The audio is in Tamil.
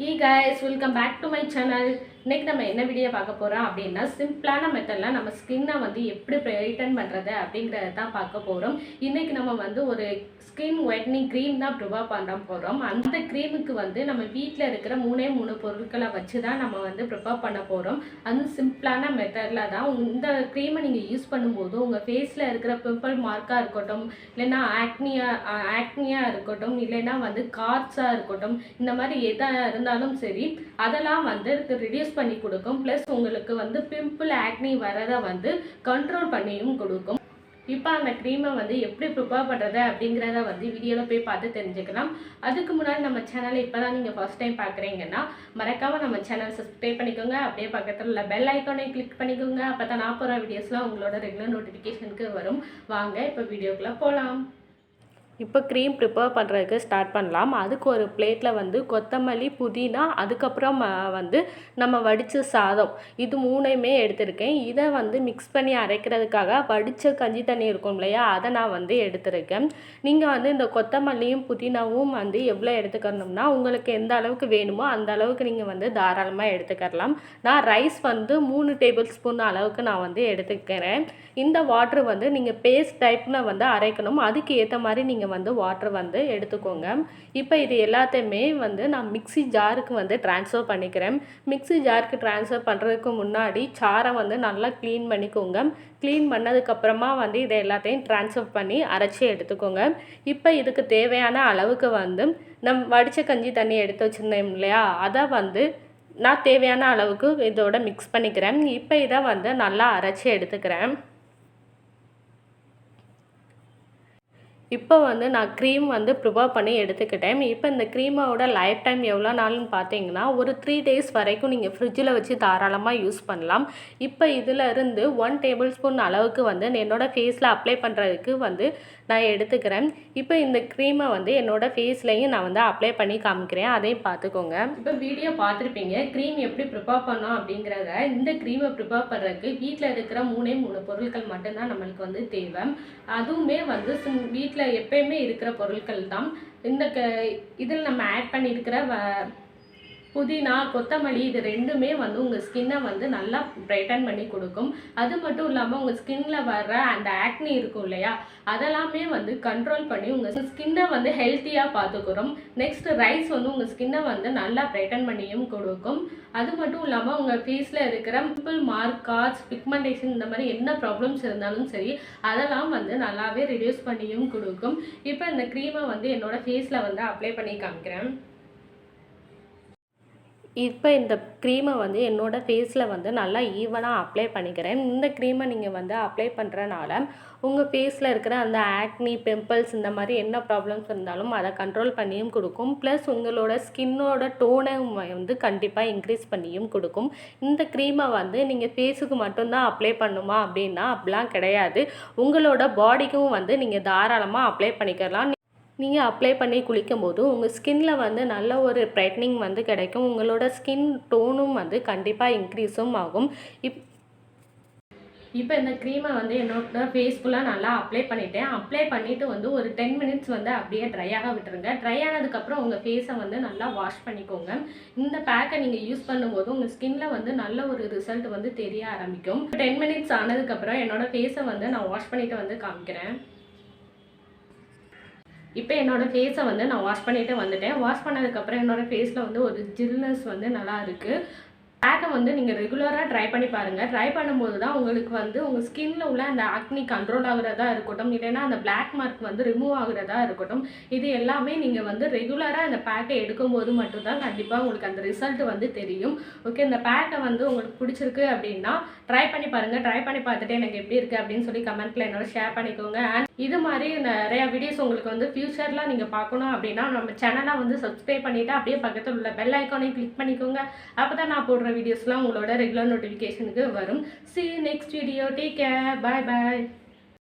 Hey guys, welcome back to my channel. இன்னைக்கு நம்ம என்ன வீடியோ பார்க்க போறோம் அப்படின்னா சிம்பிளான மெத்தட்ல நம்ம ஸ்கின்னை வந்து எப்படி பிரைட்டன் பண்றது அப்படிங்கறத தான் பார்க்க போறோம். இன்னைக்கு நம்ம வந்து ஒரு ஸ்கின் ஒயிட்னிங் க்ரீம் தான் ப்ரிப்பேர் பண்ண போறோம். அந்த க்ரீமுக்கு வந்து நம்ம வீட்ல இருக்கிற மூணு பொருட்களை வச்சு தான் நம்ம வந்து ப்ரிப்பேர் பண்ண போறோம். அந்த சிம்பிளான மெத்தட்ல தான் இந்த க்ரீமை நீங்க யூஸ் பண்ணும்போது உங்க ஃபேஸ்ல இருக்கிற பிம்பிள் மார்க்கா இருக்கட்டும், இல்லைன்னா ஆக்னியா இருக்கட்டும், இல்லைன்னா வந்து கார்ட்ஸா இருக்கட்டும், இந்த மாதிரி எதா இருந்தாலும் சரி அதெல்லாம் வந்து ரிடியூஸ் பண்ணி கொடுக்கும். ப்ளஸ் உங்களுக்கு வந்து பிம்பிள் ஆக்னி வரதை வந்து கண்ட்ரோல் பண்ணியும் கொடுக்கும். இப்போ அந்த க்ரீமை வந்து எப்படி ப்ரிப்பேர் பண்ணுறது அப்படிங்கிறத வந்து வீடியோவில் போய் பார்த்து தெரிஞ்சுக்கலாம். அதுக்கு முன்னாடி நம்ம சேனலை இப்போ தான் நீங்கள் ஃபர்ஸ்ட் டைம் பார்க்குறீங்கன்னா மறக்காமல் நம்ம சேனல் சப்ஸ்கிரைப் பண்ணிக்கோங்க. அப்படியே பக்கத்தில் உள்ள பெல் ஐக்கானை கிளிக் பண்ணிக்கோங்க. அப்போ தான் நான் போகிற வீடியோஸ்லாம் உங்களோட ரெகுலர் நோட்டிஃபிகேஷனுக்கு வரும். வாங்க இப்போ வீடியோக்குள்ளே போகலாம். இப்போ க்ரீம் ப்ரிப்பேர் பண்ணுறதுக்கு ஸ்டார்ட் பண்ணலாம். அதுக்கு ஒரு பிளேட்டில் வந்து கொத்தமல்லி, புதினா, அதுக்கப்புறம் வந்து நம்ம வடித்த சாதம், இது மூணையுமே எடுத்திருக்கேன். இதை வந்து மிக்ஸ் பண்ணி அரைக்கிறதுக்காக வடித்த கஞ்சி தண்ணி இருக்கும் இல்லையா, அதை நான் வந்து எடுத்திருக்கேன். நீங்கள் வந்து இந்த கொத்தமல்லியும் புதினாவும் வந்து எவ்வளோ எடுத்துக்கணும்னா உங்களுக்கு எந்த அளவுக்கு வேணுமோ அந்த அளவுக்கு நீங்கள் வந்து தாராளமாக எடுத்துக்கலாம். நான் ரைஸ் வந்து 3 டேபிள் ஸ்பூன் அளவுக்கு நான் வந்து எடுத்துக்கிறேன். இந்த வாட்ரு வந்து நீங்கள் பேஸ்ட் டைப்பில் வந்து அரைக்கணும். அதுக்கு ஏற்ற மாதிரி நீங்கள் வந்து வாட்டர் வந்து எடுத்துக்கோங்க. இப்போ இது எல்லாத்தையுமே வந்து நான் மிக்ஸி ஜாருக்கு வந்து ட்ரான்ஸ்ஃபர் பண்ணிக்கிறேன். மிக்ஸி ஜாருக்கு ட்ரான்ஸ்ஃபர் பண்ணுறதுக்கு முன்னாடி சாரை வந்து நல்லா க்ளீன் பண்ணிக்கோங்க. க்ளீன் பண்ணதுக்கப்புறமா வந்து இதை எல்லாத்தையும் ட்ரான்ஸ்ஃபர் பண்ணி அரைச்சி எடுத்துக்கோங்க. இப்போ இதுக்கு தேவையான அளவுக்கு வந்து வடித்த கஞ்சி தண்ணி எடுத்து வச்சுருந்தேன் இல்லையா, அதை வந்து நான் தேவையான அளவுக்கு இதோட மிக்ஸ் பண்ணிக்கிறேன். இப்போ இதை வந்து நல்லா அரைச்சி எடுத்துக்கிறேன். இப்போ வந்து நான் க்ரீம் வந்து ப்ரிப்பேர் பண்ணி எடுத்துக்கிட்டேன். இப்போ இந்த க்ரீமோட லைஃப் டைம் எவ்வளோ நாள்னு பார்த்தீங்கன்னா ஒரு 3 டேஸ் வரைக்கும் நீங்கள் ஃப்ரிட்ஜில் வச்சு தாராளமாக யூஸ் பண்ணலாம். இப்போ இதில் இருந்து 1 டேபிள் ஸ்பூன் அளவுக்கு வந்து என்னோடய ஃபேஸில் அப்ளை பண்ணுறதுக்கு வந்து நான் எடுத்துக்கிறேன். இப்போ இந்த க்ரீமை வந்து என்னோடய ஃபேஸ்லையும் நான் வந்து அப்ளை பண்ணி காமிக்கிறேன், அதையும் பார்த்துக்கோங்க. இப்போ வீடியோ பார்த்துருப்பீங்க க்ரீம் எப்படி ப்ரிப்பேர் பண்ணோம் அப்படிங்கிறத. இந்த க்ரீமை ப்ரிப்பேர் பண்ணுறதுக்கு வீட்டில் இருக்கிற 3 பொருட்கள் மட்டும்தான் நம்மளுக்கு வந்து தேவை. அதுவுமே வந்து வீட்டில் எப்பயுமே இருக்கிற பொருட்கள் தான். இந்த இதில் நம்ம ஆட் பண்ணியிருக்கிற புதினா, கொத்தமல்லி, இது ரெண்டுமே வந்து உங்கள் ஸ்கின்னை வந்து நல்லா பிரைட்டன் பண்ணி கொடுக்கும். அது மட்டும் இல்லாமல் உங்கள் ஸ்கின்ல வர்ற அந்த ஆக்னி இருக்கும் இல்லையா, அதெல்லாமே வந்து கண்ட்ரோல் பண்ணி உங்கள் ஸ்கின்னை வந்து ஹெல்த்தியாக பார்த்துக்கிறோம். நெக்ஸ்ட் ரைஸ் வந்து உங்கள் ஸ்கின்னை வந்து நல்லா பிரைட்டன் பண்ணியும் கொடுக்கும். அது மட்டும் இல்லாமல் உங்கள் ஃபேஸில் இருக்கிற பிம்பிள் மார்க், கார்ட்ஸ், பிக்மெண்டேஷன், இந்த மாதிரி என்ன ப்ராப்ளம்ஸ் இருந்தாலும் சரி அதெல்லாம் வந்து நல்லாவே ரிடியூஸ் பண்ணியும் கொடுக்கும். இப்போ இந்த க்ரீமை வந்து என்னோடய ஃபேஸில் வந்து அப்ளை பண்ணி காமிக்கிறேன். இப்போ இந்த க்ரீமை வந்து என்னோடய ஃபேஸில் வந்து நல்லா ஈவனாக அப்ளை பண்ணிக்கிறேன். இந்த க்ரீமை நீங்கள் வந்து அப்ளை பண்ணுறனால உங்கள் ஃபேஸில் இருக்கிற அந்த ஆக்னி, பிம்பிள்ஸ், இந்த மாதிரி என்ன ப்ராப்ளம்ஸ் இருந்தாலும் அதை கண்ட்ரோல் பண்ணியும் கொடுக்கும். ப்ளஸ் உங்களோட ஸ்கின்னோட டோனை வந்து கண்டிப்பாக இன்க்ரீஸ் பண்ணியும் கொடுக்கும். இந்த க்ரீமை வந்து நீங்கள் ஃபேஸுக்கு மட்டும்தான் அப்ளை பண்ணுமா அப்படின்னா அப்படிலாம் கிடையாது. உங்களோட பாடிக்கும் வந்து நீங்கள் தாராளமாக அப்ளை பண்ணிக்கலாம். நீங்கள் அப்ளை பண்ணி குளிக்கும்போது உங்கள் ஸ்கின்ல வந்து நல்ல ஒரு பிரைட்னிங் வந்து கிடைக்கும். உங்களோட ஸ்கின் டோனும் வந்து கண்டிப்பாக இன்க்ரீஸும் ஆகும். இப்போ இந்த க்ரீமை வந்து என்னோட ஃபேஸ் ஃபுல்லாக நல்லா அப்ளை பண்ணிட்டேன். அப்ளை பண்ணிவிட்டு வந்து ஒரு 10 மினிட்ஸ் வந்து அப்படியே ட்ரையாக விட்டுருங்க. ட்ரை ஆனதுக்கப்புறம் உங்கள் ஃபேஸை வந்து நல்லா வாஷ் பண்ணிக்கோங்க. இந்த பேக்கை நீங்கள் யூஸ் பண்ணும்போது உங்கள் ஸ்கின்ல வந்து நல்ல ஒரு ரிசல்ட் வந்து தெரிய ஆரம்பிக்கும். 10 மினிட்ஸ் ஆனதுக்கப்புறம் என்னோடய ஃபேஸை வந்து நான் வாஷ் பண்ணிவிட்டு வந்து காமிக்கிறேன். இப்போ என்னோடய ஃபேஸை வந்து நான் வாஷ் பண்ணிவிட்டு வந்துட்டேன். வாஷ் பண்ணதுக்கப்புறம் என்னோடய ஃபேஸில் வந்து ஒரு ஜில்னஸ் வந்து நல்லா இருக்குது. பேக்கை வந்து நீங்கள் ரெகுலராக ட்ரை பண்ணி பாருங்கள். ட்ரை பண்ணும்போது தான் உங்களுக்கு வந்து உங்கள் ஸ்கின்ல உள்ள அந்த ஆக்னி கண்ட்ரோல் ஆகுறதா இருக்கட்டும், இல்லைன்னா அந்த பிளாக் மார்க் வந்து ரிமூவ் ஆகுறதா இருக்கட்டும், இது எல்லாமே நீங்கள் வந்து ரெகுலராக அந்த பேக்கை எடுக்கும்போது மட்டும்தான் கண்டிப்பாக உங்களுக்கு அந்த ரிசல்ட் வந்து தெரியும். ஓகே, இந்த பேக்கை வந்து உங்களுக்கு பிடிச்சிருக்கு அப்படின்னா ட்ரை பண்ணி பாருங்கள். ட்ரை பண்ணி பார்த்துட்டு எனக்கு எப்படி இருக்குது அப்படின்னு சொல்லி கமெண்ட்டில் என்னோட ஷேர் பண்ணிக்கோங்க. அண்ட் இது மாதிரி நிறையா வீடியோஸ் உங்களுக்கு வந்து ஃப்யூச்சரில் நீங்கள் பார்க்கணும் அப்படின்னா நம்ம சேனலை வந்து சப்ஸ்கிரைப் பண்ணிவிட்டு அப்படியே பக்கத்தில் உள்ள பெல் ஐக்கானை கிளிக் பண்ணிக்கோங்க. அப்போ தான் நான் போடுற வீடியோஸ்லாம் உங்களோட ரெகுலர் நோட்டிஃபிகேஷனுக்கு வரும். See you next video. Take care. Bye bye.